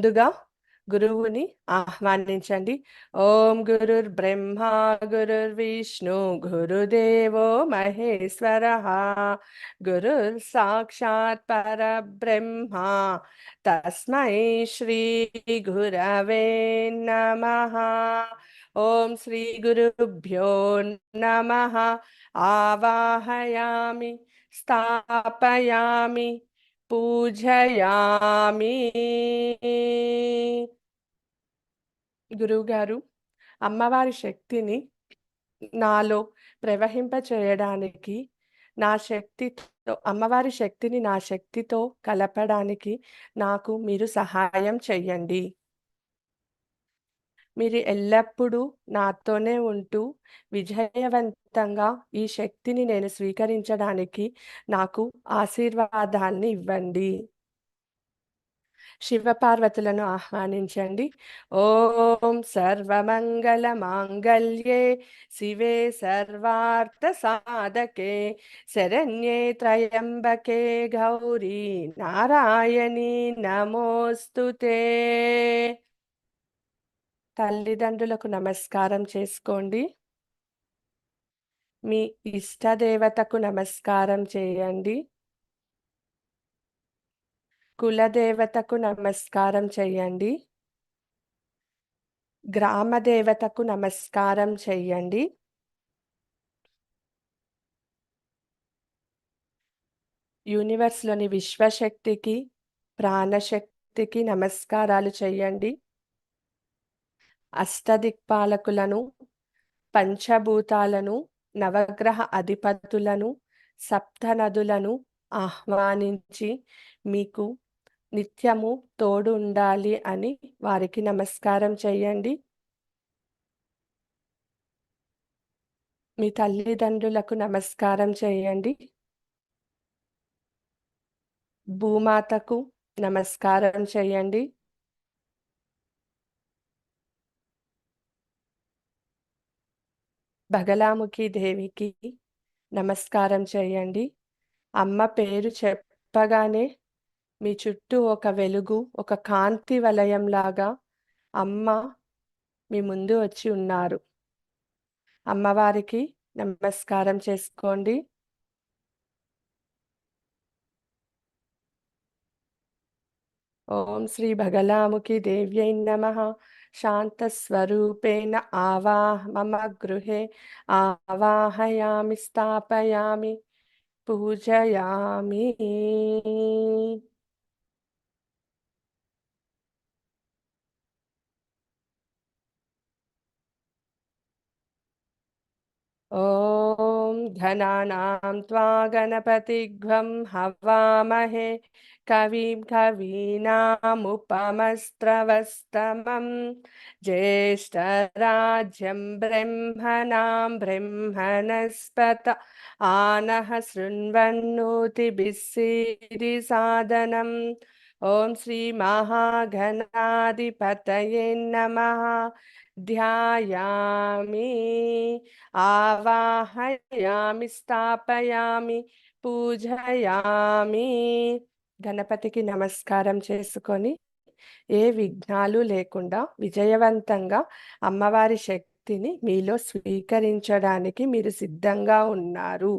ముందుగా గురువుని ఆహ్వానించండి. ఓం గురుర్ బ్రహ్మ గురుర్ విష్ణు గురుదేవో మహేశ్వర గురుర్ సాక్షాత్ పరబ్రహ్మ తస్మై శ్రీ గురవే నమః. ఓం శ్రీ గురుభ్యో నమః. ఆవాహయామి, స్థాపయామి, పూజయామి. గురువుగారు, అమ్మవారి శక్తిని నాలో ప్రవహింపచేయడానికి, అమ్మవారి శక్తిని నా శక్తితో కలపడానికి నాకు మీరు సహాయం చెయ్యండి. మీరు ఎల్లప్పుడూ నాతోనే ఉంటూ విజయవంతంగా ఈ శక్తిని నేను స్వీకరించడానికి నాకు ఆశీర్వాదాన్ని ఇవ్వండి. శివపార్వతులను ఆహ్వానించండి. ఓం సర్వమంగళ మాంగళ్యే శివే సర్వార్థ సాధకే శరణ్యే త్రయంబకే గౌరీ నారాయణి నమోస్తుతే. తల్లిదండ్రులకు నమస్కారం చేసుకోండి. మీ ఇష్టదేవతకు నమస్కారం చేయండి. కులదేవతకు నమస్కారం చేయండి. గ్రామ దేవతకు నమస్కారం చెయ్యండి. యూనివర్స్లోని విశ్వశక్తికి, ప్రాణశక్తికి నమస్కారాలు చెయ్యండి. అష్టదిక్పాలకులను, పంచభూతాలను, నవగ్రహ అధిపతులను, సప్తనదులను ఆహ్వానించి మీకు నిత్యము తోడు ఉండాలి అని వారికి నమస్కారం చెయ్యండి. మీ తల్లిదండ్రులకు నమస్కారం చేయండి. భూమాతకు నమస్కారం చేయండి. బగలాముఖి దేవికి నమస్కారం చేయండి. అమ్మ పేరు చెప్పగానే మీ చుట్టూ ఒక వెలుగు, ఒక కాంతి వలయంలాగా అమ్మ మీ ముందు వచ్చి ఉన్నారు. అమ్మవారికి నమస్కారం చేసుకోండి. ఓం శ్రీ బగలాముఖి దేవ్యై నమః. శాంతస్వరూపేణ మమ గృహే ఆవాహయామి, స్థాపయామి, పూజయామి. ఓం ఘనానాం త్వా గణపతిగ్వం హవామహే కవిం కవీనాముపమస్త్రవస్తమం జ్యేష్ఠరాజ్యం బ్రహ్మణాం బ్రహ్మణస్పత ఆనః శృణ్వన్నోతిభిస్సిరి సాదనం. ఓం శ్రీ మహాగణాధిపతయే నమః. ధ్యాయామి, ఆవాహయామి, స్థాపయామి, పూజయామి. గణపతికి నమస్కారం చేసుకొని ఏ విఘ్నాలు లేకుండా విజయవంతంగా అమ్మవారి శక్తిని మీలో స్వీకరించడానికి మీరు సిద్ధంగా ఉన్నారు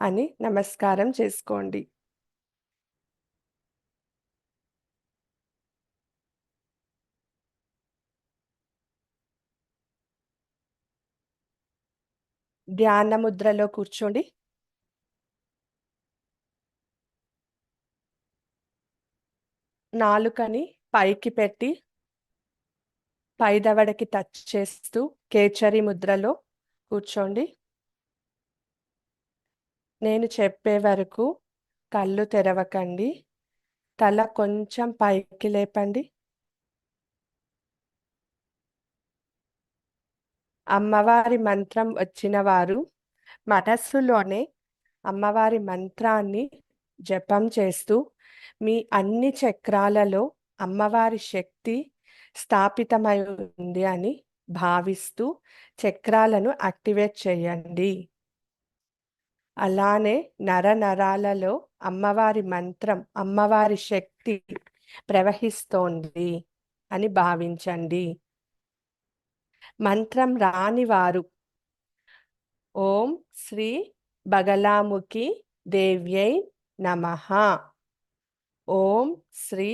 అని నమస్కారం చేసుకోండి. ధ్యాన ముద్రలో కూర్చోండి. నాలుకని పైకి పెట్టి పైదవడకి టచ్ చేస్తూ కేచరి ముద్రలో కూర్చోండి. నేను చెప్పే వరకు కళ్ళు తెరవకండి. తల కొంచెం పైకి లేపండి. అమ్మవారి మంత్రం వచ్చిన వారు మనస్సులోనే అమ్మవారి మంత్రాన్ని జపం చేస్తూ మీ అన్ని చక్రాలలో అమ్మవారి శక్తి స్థాపితమై ఉంది అని భావిస్తూ చక్రాలను యాక్టివేట్ చేయండి. అలానే నరాలలో అమ్మవారి మంత్రం, అమ్మవారి శక్తి ప్రవహిస్తోంది. అని భావించండి. మంత్రం రాని వారు ఓం శ్రీ బగలాముఖి దేవ్యై నమః. ఓం శ్రీ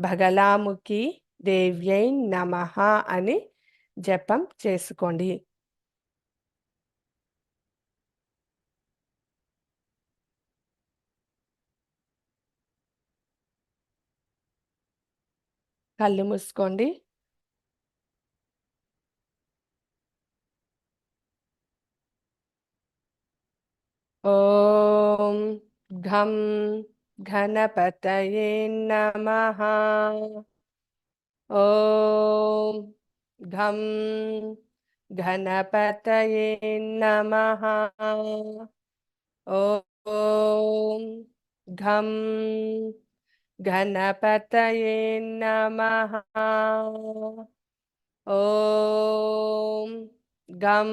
బగలాముఖి దేవ్యై నమః అని జపం చేసుకోండి. కళ్ళు మూసుకోండి. ఓం ఘం గణపతయే నమః. ఓం ఘం గణపతయే నమః. ఓం ఘం గణపతయే నమః. ఓం గం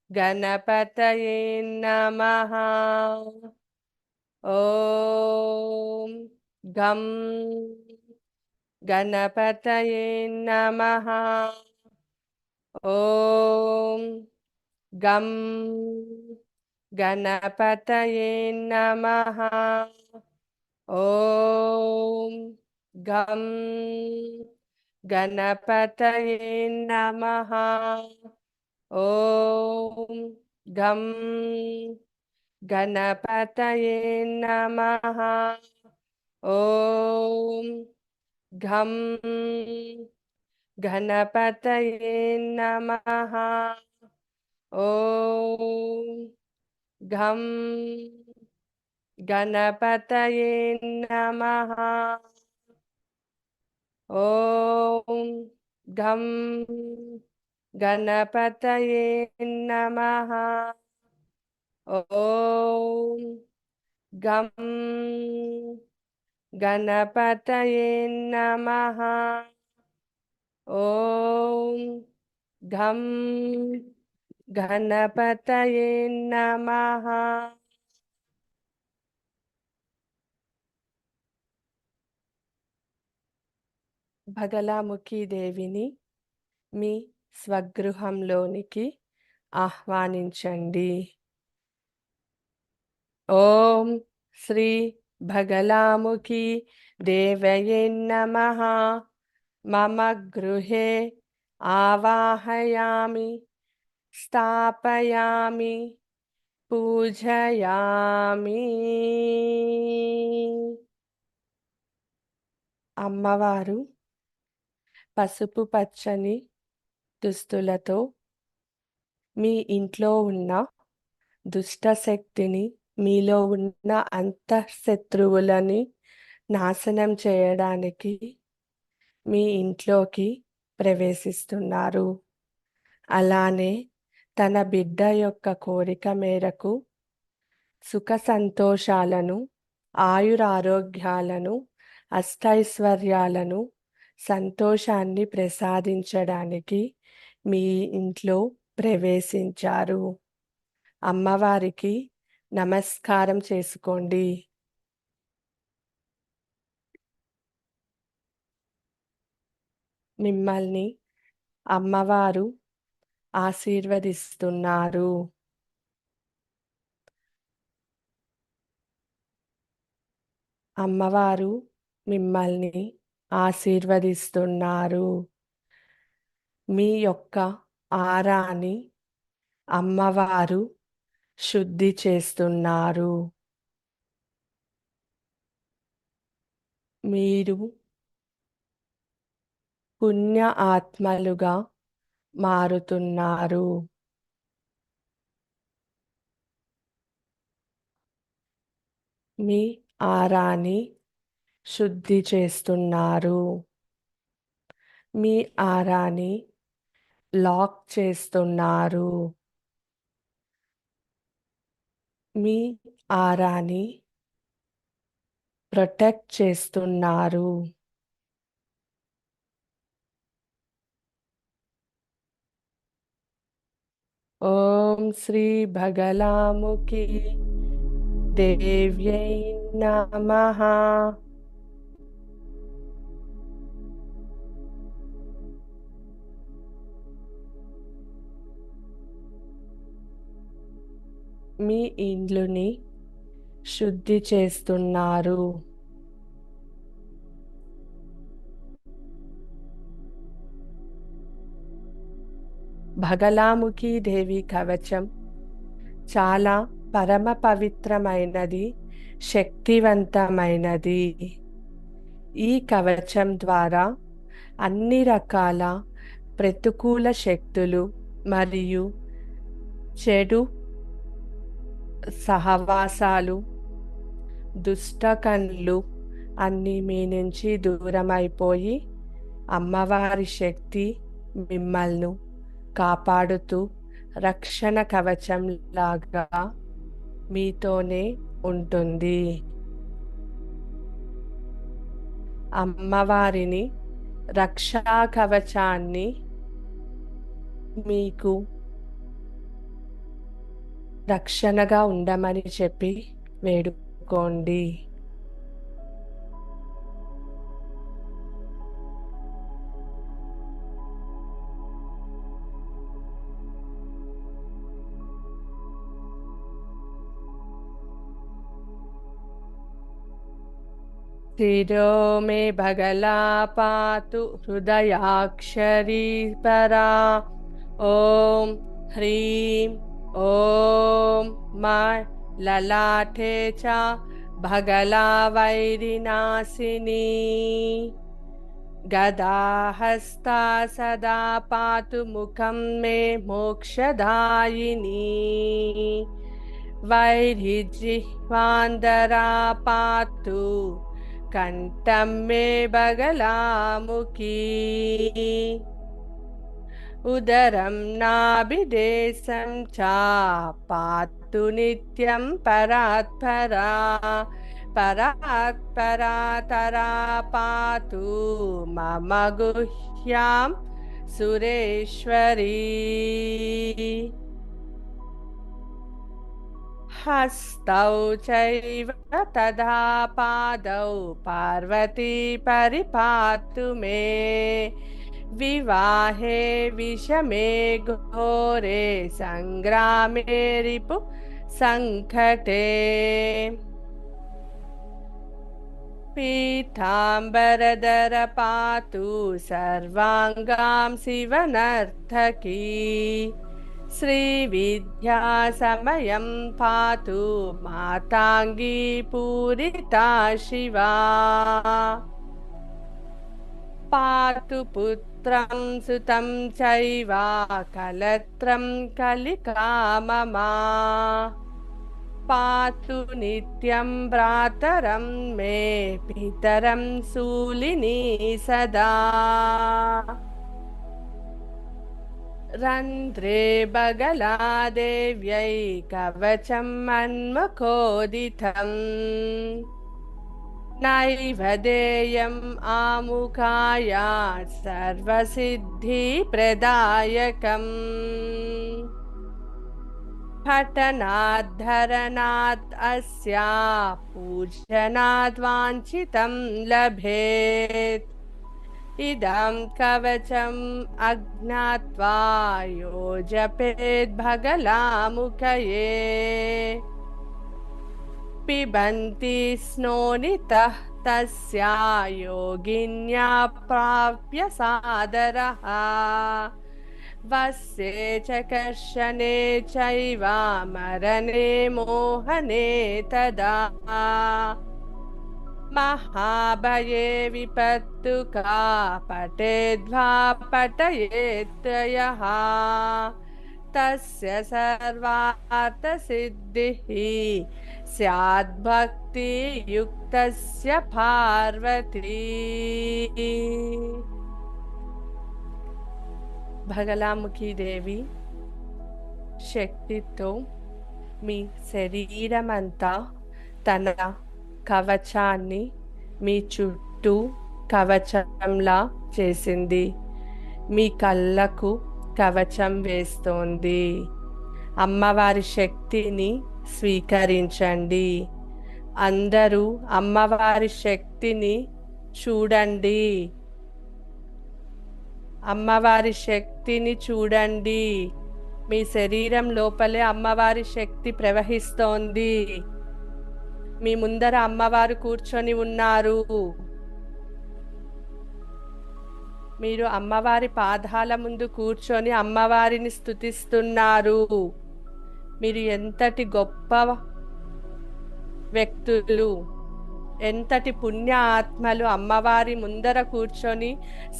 గణపతయే నమః. ఓం గం గణపతయే నమః. ఓం గం గణపతయే నమః. ఓం గం గణపతయే నమః. ఓం గం గణపతయే నమః. ఓం ఘం గణపతయే నమః. ఓం ఘం గణపతయే నమః. ఓం ఘం గణపతయే నమః. ఓం గం గణపతయే నమః. ఓం ఘం గణపతయే నమః. బగలాముఖి దేవిని మీ స్వగృహంలోనికి ఆహ్వానించండి. ఓం శ్రీ బగలాముఖి దేవయే నమః. మమ గృహే ఆవాహయామి, స్థాపయామి, పూజయామి. అమ్మవారు పసుపు పచ్చని దుస్తులతో మీ ఇంట్లో ఉన్న దుష్ట శక్తిని, మీలో ఉన్న అంతఃశత్రువులని నాశనం చేయడానికి మీ ఇంట్లోకి ప్రవేశిస్తున్నారు. అలానే తన బిడ్డ యొక్క కోరిక మేరకు సుఖ సంతోషాలను, ఆయురారోగ్యాలను, అష్టైశ్వర్యాలను, సంతోషాన్ని ప్రసాదించడానికి మీ ఇంట్లో ప్రవేశించారు. అమ్మవారికి నమస్కారం చేసుకోండి. మిమ్మల్ని అమ్మవారు ఆశీర్వదిస్తున్నారు. అమ్మవారు మిమ్మల్ని ఆశీర్వదిస్తున్నారు. మీ యొక్క ఆరాని అమ్మవారు శుద్ధి చేస్తున్నారు. మీరు పుణ్య ఆత్మలుగా మారుతున్నారు. మీ ఆరాని శుద్ధి చేస్తున్నారు. మీ ఆరాని లాక్ చేస్తున్నారు. మీ ఆరాని ప్రొటెక్ట్ చేస్తున్నారు. ఓం శ్రీ బగలాముఖి దేవ్యై నమః. మీ ఇండ్లుని శుద్ధి చేస్తున్నారు. బగలాముఖి దేవి కవచం చాలా పరమ పవిత్రమైనది, శక్తివంతమైనది. ఈ కవచం ద్వారా అన్ని రకాల ప్రతికూల శక్తులు మరియు చెడు సహవాసాలు, దుష్టకన్లు అన్నీ మీ నుంచి దూరమైపోయి అమ్మవారి శక్తి మిమ్మల్ని కాపాడుతూ రక్షణ కవచం లాగా మీతోనే ఉంటుంది. అమ్మవారిని రక్షా కవచాన్ని మీకు రక్షణగా ఉండమని చెప్పి వేడుకోండి. शिरो मे भगला पातु हृदयाक्षरी परा। ॐ ह्रीं ॐ मा ललाटे च भगला वैरिनाशिनी। गदाहस्ता सदा पातु मुखं मे मोक्षदायिनी। वैरिजिह्वान्दरा पातु कंठं मे बगलामुखी। उदरं नाभिदेशं च पातु नित्यं परात्परा। परात्परातरा पातु मम गुह्यां सुरेश्वरी। हस्तौ चैव तथा पादौ पार्वती परिपातु मे। विवाहे विषमे घोरे संग्रामे रिपु संकटे। पीताम्बरधर पातु सर्वांगां शिवनर्तकी। श्रीविद्या समयं पातु मातांगी पूरिता शिवा। पातु पुत्रं सुतं चैव कलत्रं कलिका मम। पातु नित्यं भ्रातरं मे पितरं शूलिनी सदा। रन्ध्रे बगलादेव्यै कवचं मन्मकोदितं। नैवेद्यम् आमुखाय सर्वसिद्धिप्रदायकम्। पठनाद्धरणात् अस्य पूजनात् वाञ्छितं लभेत्। इदं कवचम् अज्ञात्वा यो जपेत् भगलामुखये। पिबन्ति स्नोनितः तस्य योगिन्या प्राप्य सादरः। वस्ये च कर्षणे चैव मरणे मोहने तदा। महाभये विपत्तुका पठेद्वा पठयेत् तस्य सर्वार्थसिद्धिः स्याद्भक्तियुक्तस्य पार्वती। భగలాముఖి దేవి శక్తితో మీ శరీరమంతా తన కవచాన్ని మీ చుట్టూ కవచంలా చేసింది. మీ కళ్ళకు కవచం వేస్తోంది. అమ్మవారి శక్తిని స్వీకరించండి. అందరూ అమ్మవారి శక్తిని చూడండి. అమ్మవారి శక్తిని చూడండి. మీ శరీరం లోపలే అమ్మవారి శక్తి ప్రవహిస్తోంది. మీ ముందర అమ్మవారు కూర్చొని ఉన్నారు. మీరు అమ్మవారి పాదాల ముందు కూర్చొని అమ్మవారిని స్తుతిస్తున్నారు. మీరు ఎంతటి గొప్ప వ్యక్తులు, ఎంతటి పుణ్య ఆత్మలు. అమ్మవారి ముందర కూర్చొని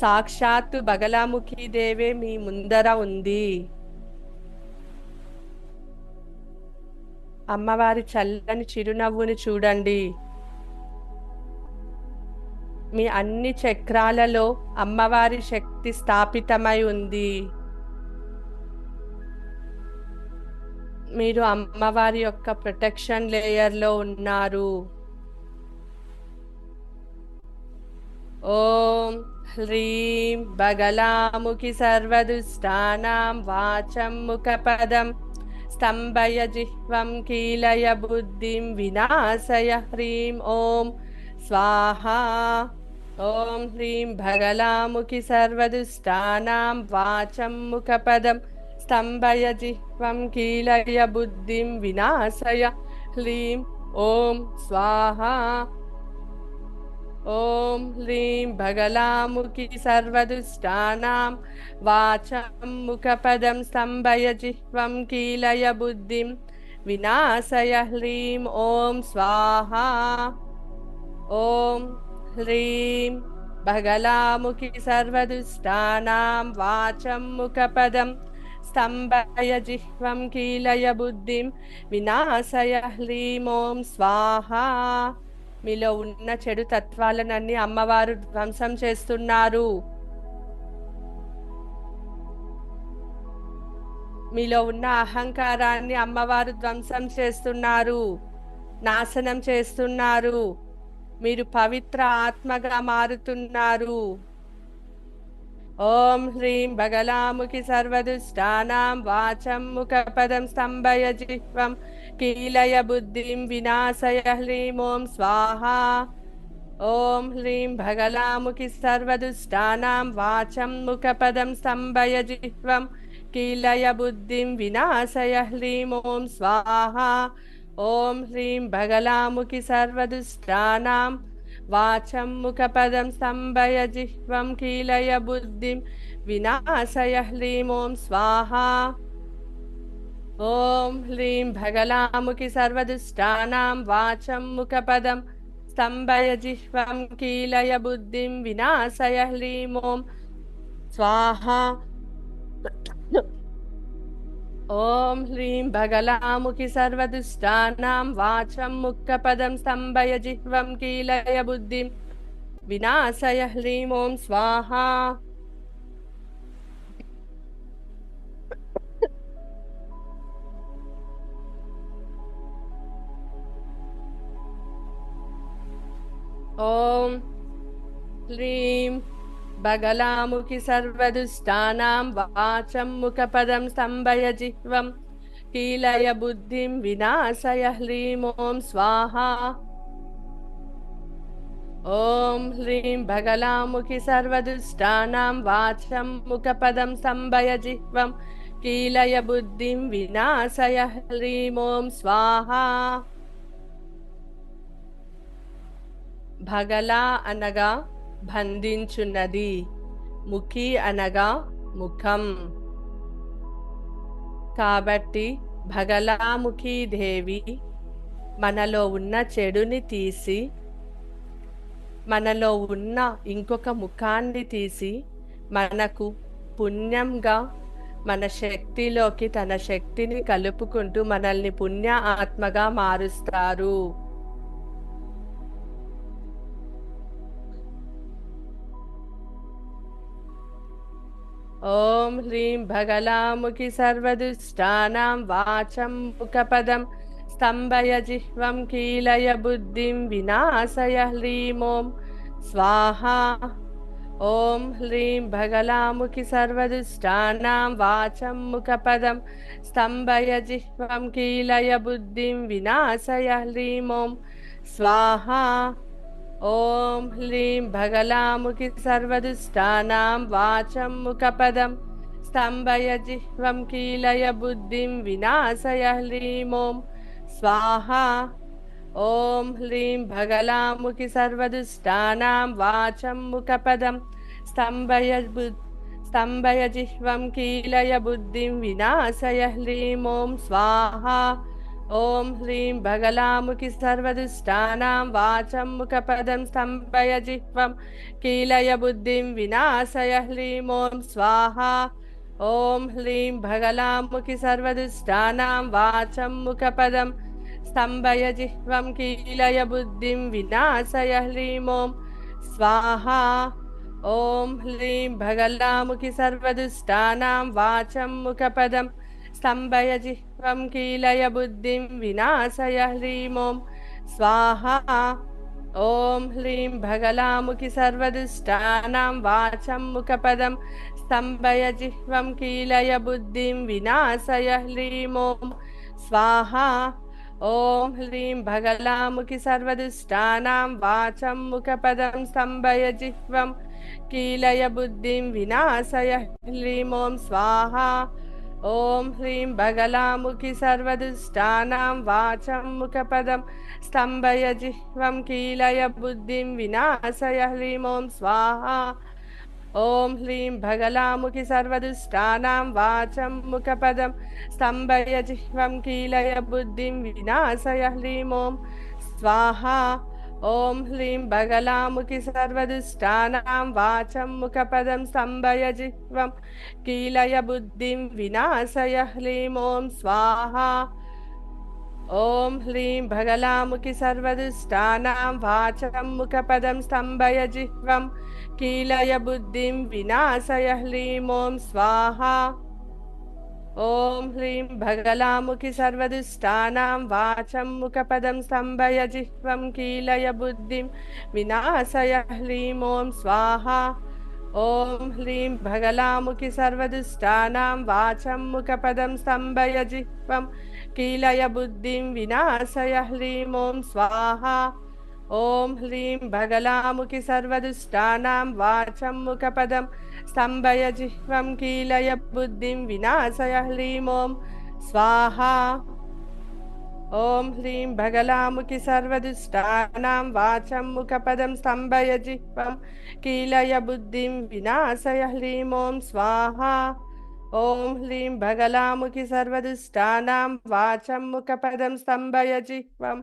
సాక్షాత్తు బగలాముఖి దేవే మీ ముందర ఉంది. అమ్మవారి చల్లని చిరునవ్వుని చూడండి. మీ అన్ని చక్రాలలో అమ్మవారి శక్తి స్థాపితమై ఉంది. మీరు అమ్మవారి యొక్క ప్రొటెక్షన్ లేయర్లో ఉన్నారు. ఓం హ్రీం బగలాముఖి సర్వదుష్టానాం వాచం ముఖపదం स्तंभय जिह्वं कीलय बुद्धिं विनाशय ह्रीं ओम स्वाहा। ओम ह्रीं भगलामुखि सर्वदुष्टानां वाचं मुखपदं स्तंभय जिह्वं कीलय बुद्धिं विनाशय ह्रीं ओम स्वाहा। ओम ह्रीं भगलामुखि सर्वदुष्टानां वाचं मुखपदं स्तंभय जिह्वं कीलय बुद्धिं विनाशय ह्रीं ओम स्वाहा। ओम ह्रीं भगलामुखि सर्वदुष्टानां वाचं मुखपदं स्तंभय जिह्वं कीलय बुद्धिं विनाशय ह्रीं ओम स्वाहा। మీలో ఉన్న చెడు తత్వాలనన్నీ అమ్మవారు ధ్వంసం చేస్తున్నారు. మీలో ఉన్న అహంకారాన్ని అమ్మవారు ధ్వంసం చేస్తున్నారు, నాశనం చేస్తున్నారు. మీరు పవిత్ర ఆత్మగా మారుతున్నారు. ఓం హ్రీం బగలాముఖి సర్వదుష్టానాం వాచం ముఖపదం స్తంభయ జిహ్వం कीलय बुद्धिं विनाशय ह्रीं ओम स्वाहा। ओम ह्रीं भगलामुखि सर्वदुष्टानां वाचं मुखपदं स्तंभय जिह्वं कीलय बुद्धिं विनाशय ह्रीं ओम स्वाहा। ओम ह्रीं भगलामुखि सर्वदुष्टानां वाचं मुखपदं स्तंभय जिह्वं कीलय बुद्धिं विनाशय ह्रीं ओम स्वाहा। ओम ह्रीं भगलामुखि सर्वदुष्टानां वाचं मुखपदं स्तंभय जिह्वं कीलय बुद्धिं विनाशय ह्रीं ओम स्वाहा। ओम ह्रीं भगलामुखि सर्वदुष्टानां वाचं मुखपदं स्तंभय जिह्वं कीलय बुद्धिं विनाशय ह्रीं ओम स्वाहा। ओम ह्रीं बगलामुखि सर्वदुष्टानां वाचं मुखपदं स्तंभय जिह्वं कीलय बुद्धिं विनाशय ह्रीं ओम स्वाहा। ओम ह्रीं बगलामुखि सर्वदुष्टानां वाचं मुखपदं स्तंभय जिह्वं कीलय बुद्धिं विनाशय ह्रीं ओम स्वाहा। భగలా అనగా బంధించున్నది, ముఖి అనగా ముఖం. కాబట్టి భగలాముఖి దేవి మనలో ఉన్న చెడుని తీసి, మనలో ఉన్న ఇంకొక ముఖాన్ని తీసి మనకు పుణ్యంగా మన శక్తిలోకి తన శక్తిని కలుపుకుంటూ మనల్ని పుణ్య ఆత్మగా మారుస్తారు. ओम ह्रीं भगलामुखि सर्वदुष्टानां वाचं मुखपदं स्तंभय जिह्वं कीलय बुद्धिं विनाशय ह्रीं ओम स्वाहा। ओम ह्रीं भगलामुखि सर्वदुष्टानां वाचं मुखपदं स्तंभय जिह्वं कीलय बुद्धिं विनाशय ह्रीं ओम स्वाहा। ओम ह्रीं भगलामुखि सर्वदुष्टानां वाचं मुखपदं स्तम्भय जिह्वं कीलय बुद्धिं विनाशय ह्रीं ॐ स्वाहा। ॐ ह्रीं भगलामुखि सर्वदुष्टानां वाचं मुखपदं स्तम्भय जिह्वं कीलय बुद्धिं विनाशय ह्रीं ॐ स्वाहा। ॐ ह्रीं भगलामुखि सर्वदुष्टानां वाचं मुखपदं स्तम्भय जिह्वं कीलय बुद्धिं विनाशय ह्रीं ॐ स्वाहा। ॐ ह्रीं भगलामुखि सर्वदुष्टानां वाचं मुखपदं स्तम्भय जिह्वं कीलय बुद्धिं विनाशय ह्रीं ॐ स्वाहा। ॐ ह्रीं भगलामुखि सर्वदुष्टानां वाचं मुखपदं स्तम्भय जिह्वं कीलय बुद्धिं विनाशय ह्रीं ॐ स्वाहा। ॐ ह्रीं भगलामुखि सर्वदुष्टानां वाचं मुखपदं स्तम्भय जिह्वं कीलय बुद्धिं विनाशय ह्रीं ॐ स्वाहा। ॐ ह्रीं भगलामुखि सर्वदुष्टानां वाचं मुखपदं स्तम्भय जिह्वं कीलय बुद्धिं विनाशय ह्रीं ॐ स्वाहा। ॐ ह्रीं भगलामुखि सर्वदुष्टानां वाचं मुखपदं स्तम्भय जिह्वं कीलय बुद्धिं विनाशय ह्रीं ॐ स्वाहा। ॐ ह्रीं भगलामुखि सर्वदुष्टानां वाचं मुखपदं स्तम्भय जिह्वं कीलय बुद्धिं विनाशय ह्रीं ॐ स्वाहा। ॐ ह्रीं भगलामुखि सर्वदुष्टानां वाचं मुखपदं स्तम्भय जिह्वं कीलय बुद्धिं विनाशय ह्रीं ॐ स्वाहा। ॐ ह्रीं भगलामुखि सर्वदुष्टानां वाचं मुखपदं स्तम्भय जिह्वं कीलय बुद्धिं विनाशय ह्रीं ॐ स्वाहा। ॐ ह्रीं भगलामुखि सर्वदुष्टानां वाचं मुखपदं स्तम्भय जिह्वं कीलय बुद्धिं विनाशय ह्रीं ॐ स्वाहा। ॐ ह्रीं भगलामुखि सर्वदुष्टानां वाचं मुखपदं स्तम्भय जिह्वं कीलय बुद्धिं विनाशय ह्रीं ॐ स्वाहा। ॐ ह्रीं भगलामुखि सर्वदुष्टानां वाचं मुखपदं स्तम्भय जिह्वं कीलय बुद्धिं विनाशय ह्रीं ॐ स्वाहा। ॐ ह्रीं भगलामुखि सर्वदुष्टानां वाचं मुखपदं स्तम्भय जिह्वं कीलय बुद्धिं विनाशय ह्रीं ॐ स्वाहा। ॐ ह्रीं भगलामुखि सर्वदुष्टानां वाचं मुखपदं स्तम्भय जिह्वं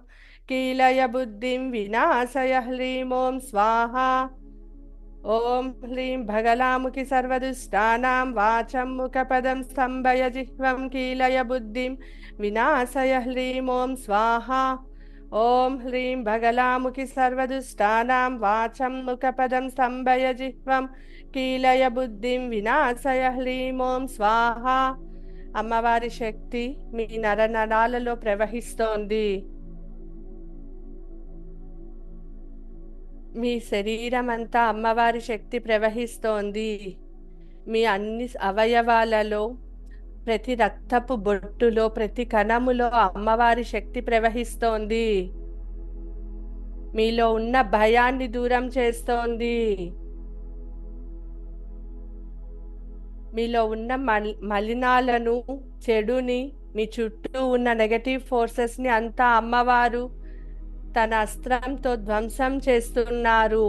कीलय बुद्धिं विनाशय ह्रीं ॐ स्वाहा। ॐ ह्रीं भगलामुखि सर्वदुष्टानां वाचं मुखपदं स्तम्भय जिह्वं कीलय बुद्धिं विनाशय ह्रीं ॐ स्वाहा। ॐ ह्रीं भगलामुखि सर्वदुष्टानां वाचं मुखपदं स्तम्भय जिह्वं कीलय बुद्धिं विनाशय ह्रीं ॐ स्वाहा। అమ్మవారి శక్తి మీ నరనరాలలో ప్రవహిస్తోంది. మీ శరీరం అంతా అమ్మవారి శక్తి ప్రవహిస్తోంది. మీ అన్ని అవయవాలలో, ప్రతి రక్తపు బొట్టులో, ప్రతి కణములో అమ్మవారి శక్తి ప్రవహిస్తోంది. మీలో ఉన్న భయాన్ని దూరం చేస్తోంది. మీలో ఉన్న మలినాలను, చెడుని, మీ చుట్టూ ఉన్న నెగటివ్ ఫోర్సెస్ని అంతా అమ్మవారు తన అస్త్రంతో ధ్వంసం చేస్తున్నారు.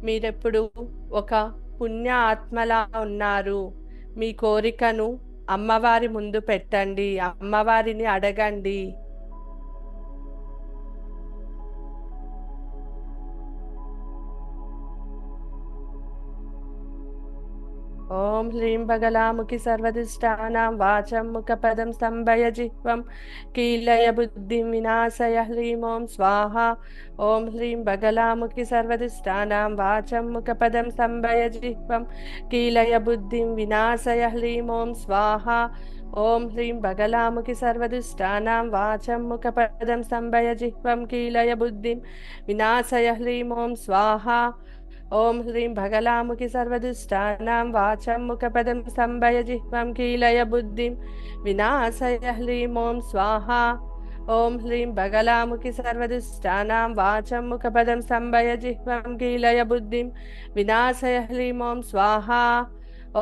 మీరెప్పుడు ఒక పుణ్య ఆత్మలా ఉన్నారు. మీ కోరికను అమ్మవారి ముందు పెట్టండి, అమ్మవారిని అడగండి. ॐ ह्रीं भगलामुखि सर्वदुष्टानां वाचं मुखपदं स्तम्भय जिह्वं कीलय बुद्धिं विनाशय ह्रीं ॐ स्वाहा। ॐ ह्रीं भगलामुखि सर्वदुष्टानां वाचं मुखपदं स्तम्भय जिह्वं कीलय बुद्धिं विनाशय ह्रीं ॐ स्वाहा। ॐ ह्रीं भगलामुखि सर्वदुष्टानां वाचं मुखपदं स्तम्भय जिह्वं कीलय बुद्धिं विनाशय ह्रीं ॐ स्वाहा। ॐ ह्रीं भगलामुखि सर्वदुष्टानां वाचं मुखपदं स्तम्भय जिह्वं कीलय बुद्धिं विनाशय ह्रीं ॐ स्वाहा। ఓం హ్రీం బగలాముఖి సర్వదుష్టానాం వాచం ముఖపదం సంభయ జిహ్వం కీలయ బుద్ధిం వినాశయ హ్రీం ఓం స్వాహా.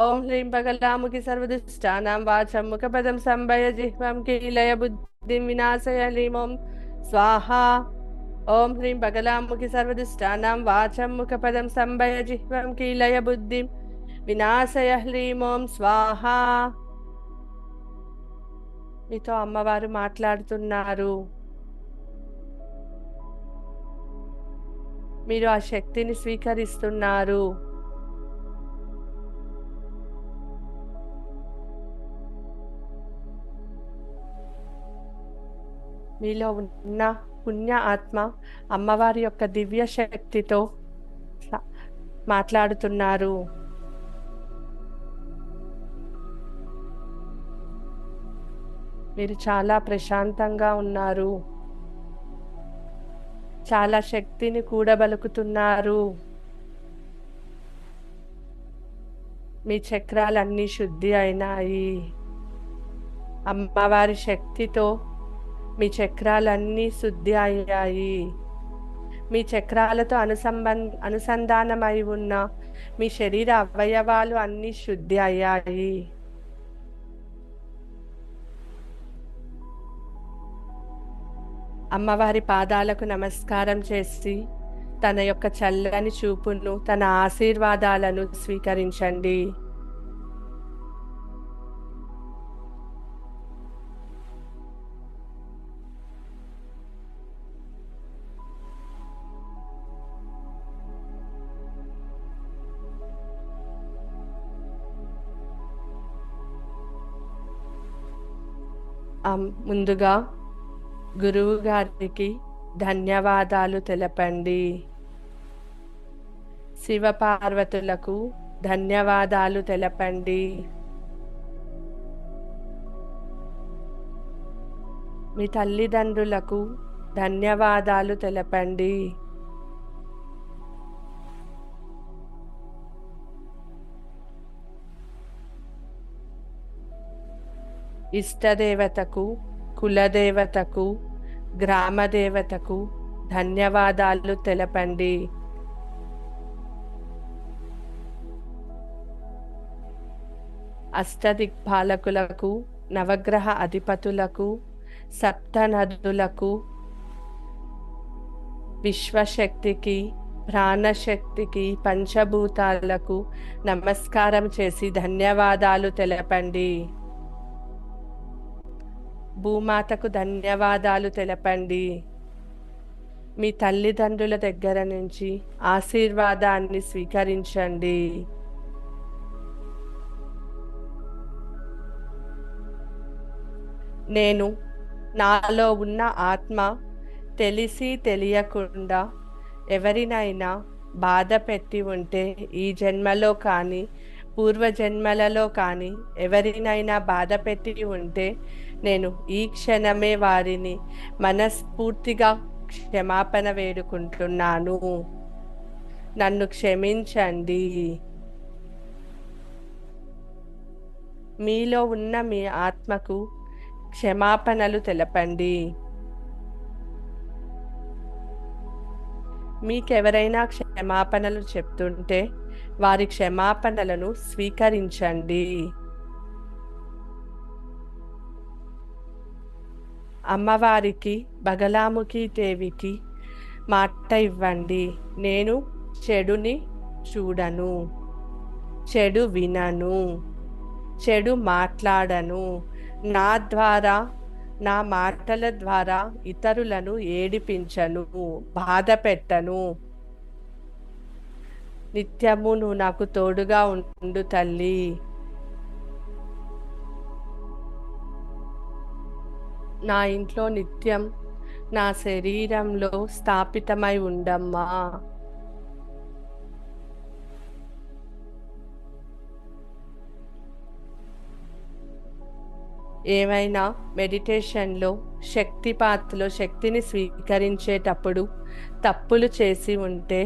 ఓం హ్రీం బగలాముఖి సర్వదుష్టానాం వాచం ముఖపదం సంభయ జిహ్వం కీలయ బుద్ధిం వినాశయ హ్రీం ఓం స్వాహా. ఓం హ్రీం బగలాముఖి సర్వదుష్టానాం వాచం ముఖపదం సంభయ జిహ్వం కీలయ బుద్ధిం వినాశయ హ్రీం ఓం స్వాహా. మీతో అమ్మవారు మాట్లాడుతున్నారు. మీరు ఆ శక్తిని స్వీకరిస్తున్నారు. మీలో ఉన్న పుణ్య ఆత్మ అమ్మవారి యొక్క దివ్య శక్తితో మాట్లాడుతున్నారు. మీరు చాలా ప్రశాంతంగా ఉన్నారు. చాలా శక్తిని కూడబలుకుతున్నారు. మీ చక్రాలన్నీ శుద్ధి అయినాయి. అమ్మవారి శక్తితో మీ చక్రాలన్నీ శుద్ధి అయ్యాయి. మీ చక్రాలతో అనుసంధానమై ఉన్న మీ శరీర అవయవాలు అన్నీ శుద్ధి అయ్యాయి. అమ్మవారి పాదాలకు నమస్కారం చేసి తన యొక్క చల్లని చూపును, తన ఆశీర్వాదాలను స్వీకరించండి. ముందుగా గురువు గారికి ధన్యవాదాలు తెలపండి. శివపార్వతులకు ధన్యవాదాలు తెలపండి. మీ తల్లిదండ్రులకు ధన్యవాదాలు తెలపండి. ఇష్టదేవతకు, కులదేవతకు, గ్రామదేవతకు ధన్యవాదాలు తెలపండి. అష్టదిక్పాలకులకు, నవగ్రహ అధిపతులకు, సప్తనదులకు, విశ్వశక్తికి, ప్రాణశక్తికి, పంచభూతాలకు నమస్కారం చేసి ధన్యవాదాలు తెలపండి. భూమాతకు ధన్యవాదాలు తెలపండి. మీ తల్లిదండ్రుల దగ్గర నుంచి ఆశీర్వాదాన్ని స్వీకరించండి. నేను, నాలో ఉన్న ఆత్మ తెలిసి తెలియకుండా ఎవరినైనా బాధ పెట్టి ఉంటే ఈ జన్మలో కానీ పూర్వజన్మలలో కానీ ఎవరినైనా బాధ పెట్టి ఉంటే నేను ఈ క్షణమే వారిని మనస్ఫూర్తిగా క్షమాపణ వేడుకుంటున్నాను. నన్ను క్షమించండి. మీలో ఉన్న మీ ఆత్మకు క్షమాపణలు తెలపండి. మీకెవరైనా క్షమాపణలు చెప్తుంటే వారి క్షమాపణలను స్వీకరించండి. అమ్మవారికి, బగలాముఖి దేవికి మాట ఇవ్వండి. నేను చెడుని చూడను, చెడు వినను, చెడు మాట్లాడను. నా ద్వారా, నా మాటల ద్వారా ఇతరులను ఏడిపించను, బాధ పెట్టను. నిత్యము నువ్వు నాకు తోడుగా ఉండు తల్లి. నా ఇంట్లో నిత్యం నా శరీరంలో స్థాపితమై ఉండమ్మా. ఏమైనా మెడిటేషన్లో శక్తిపాత్లో శక్తిని స్వీకరించేటప్పుడు తప్పులు చేసి ఉంటే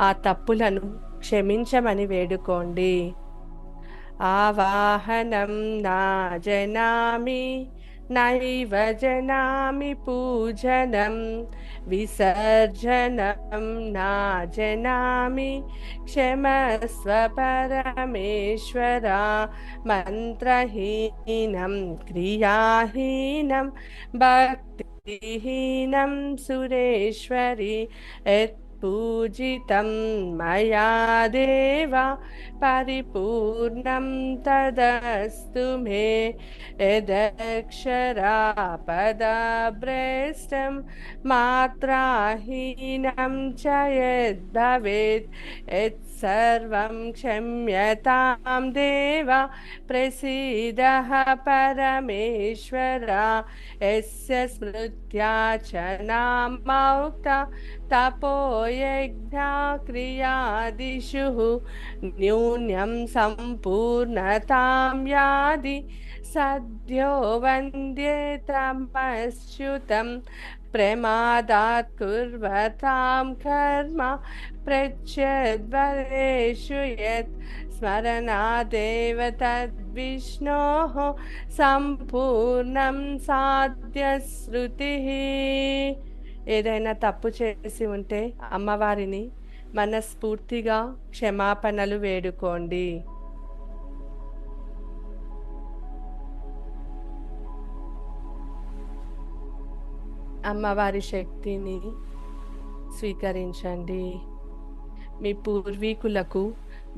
ఆ తప్పులను క్షమించమని వేడుకోండి. ఆవాహనం నా జనామి నైవ జనామి పూజనం విసర్జనం నా జనామి క్షమస్వ పరమేశ్వర మంత్రహీనం క్రియాహీనం భక్తిహీనం సురేశ్వరి పూజితం మయా దేవ పరిపూర్ణం తదస్తు మే యదక్షరాపదభ్రష్టం మాత్రాహీనం చ యద్భవేత్ యత్సర్వం క్షమ్యతాం దేవ ప్రసీదః పరమేశ్వర యస్య స్మృత్యా చ నామోక్త తపోయజ్ఞా క్రియాదిషు న్యూన్యం సంపూర్ణతాం యాది సద్యో వంద్యేతమచ్యుతం ప్రమాదాత్ కుర్వతాం కర్మ ప్రత్యద్వరేషు యత్ స్మరణాదేవ తద్విష్ణోః సంపూర్ణం సాధ్య శృతి. ఏదైనా తప్పు చేసి ఉంటే అమ్మవారిని మనస్ఫూర్తిగా క్షమాపణలు వేడుకోండి. అమ్మవారి శక్తిని స్వీకరించండి. మీ పూర్వీకులకు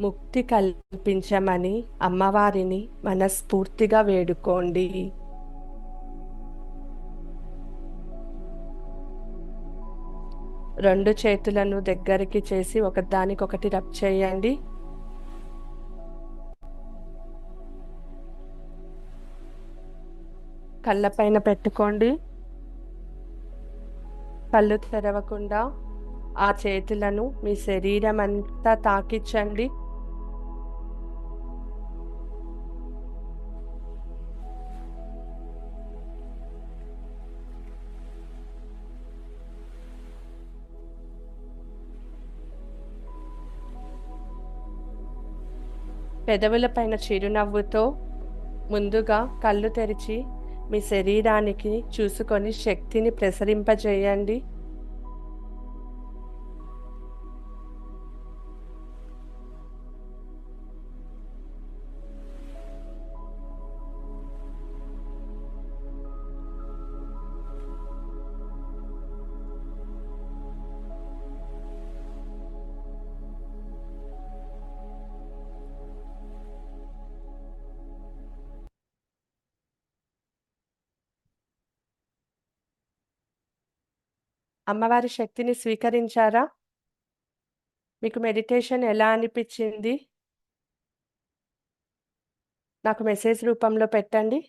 ముక్తి కల్పించమని అమ్మవారిని మనస్ఫూర్తిగా వేడుకోండి. రెండు చేతులను దగ్గరికి చేసి ఒకదానికొకటి రబ్ చేయండి. కళ్ళపైన పెట్టుకోండి. కళ్ళు తెరవకుండా ఆ చేతులను మీ శరీరం అంతా తాకించండి. పెదవులపైన చిరునవ్వుతో ముందుగా కళ్ళు తెరిచి మీ శరీరానికి చూసుకొని శక్తిని ప్రసరింపజేయండి. అమ్మవారి శక్తిని స్వీకరించారా? మీకు మెడిటేషన్ ఎలా అనిపించింది? నాకు మెసేజ్ రూపంలో పెట్టండి.